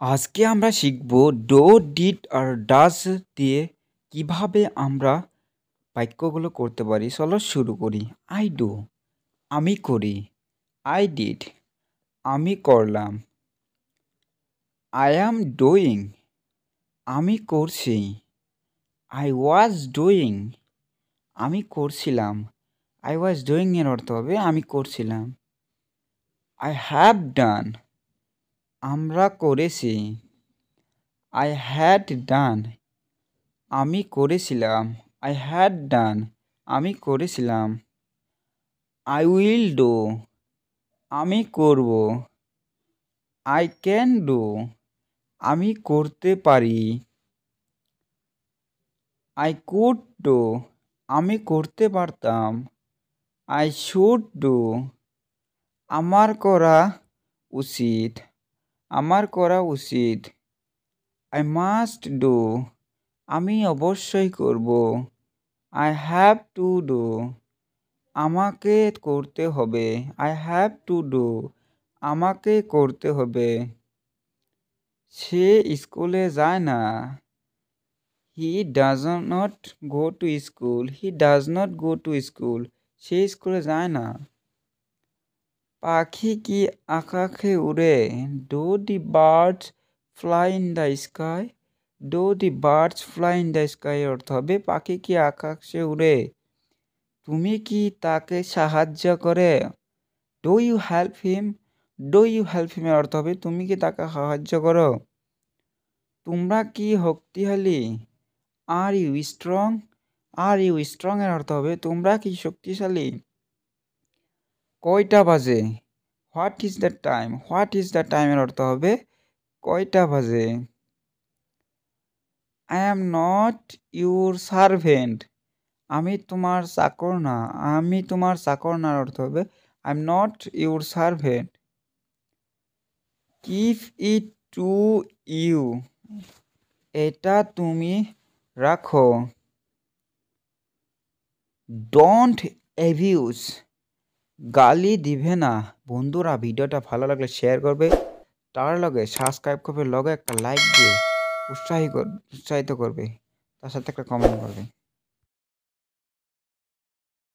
আজকে আমরা শিখব ডো, ডিড আর ডাজ দিয়ে কিভাবে আমরা বাক্যগুলো করতে পারি। চলো শুরু করি। আই ডু, আমি করি। আই ডিড, আমি করলাম। আই অ্যাম ডুইং, আমি করছি। আই ওয়াজ ডুইং, আমি করছিলাম। আই ওয়াজ ডুইং এর অর্থ হবে আমি করছিলাম। আই হ্যাভ ডান, আমরা করেছি। আই হ্যাড ডান, আমি করেছিলাম। আই হ্যাড ডান, আমি করেছিলাম। আই উইল ডু, আমি করব। আই ক্যান ডু, আমি করতে পারি। আই কুড ডু, আমি করতে পারতাম। আই শুড ডু, আমার করা উচিত। আমার করা উচিত। আই মাস্ট ডু, আমি অবশ্যই করব। আই হ্যাভ টু ডু, আমাকে করতে হবে। আই হ্যাভ টু ডু, আমাকে করতে হবে। সে স্কুলে যায় না। He does not go to school. He does not go to school, সে স্কুলে যায় না। পাখি কি আকাশে উড়ে? Do the birds fly in the sky? Do the birds fly in the sky অর্থ হবে পাখি কি আকাশে উড়ে? তুমি কি তাকে সাহায্য করে? Do you help him? Do you help him এর অর্থ হবে তুমি কি তাকে সাহায্য করো? তোমরা কি শক্তিশালী? Are you strong? Are you strong এর অর্থ হবে তোমরা কি শক্তিশালী? কয়টা বাজে? What is the time? What is the time এর অর্থ হবে কয়টা বাজে? I am not your servant, আমি তোমার চাকর না। আমি তোমার চাকর না অর্থ হবে I am not your servant. Give it to you, এটা তুমি রাখো। ডোন্ট অ্যাবিউজ, গালি দিবে না। বন্ধুরা ভিডিওটা ভালো লাগলে শেয়ার করবে, তার লগে সাবস্ক্রাইব করবে, লগে একটা লাইক দিয়ে উৎসাহিত করবে, তার সাথে একটা কমেন্ট করবে।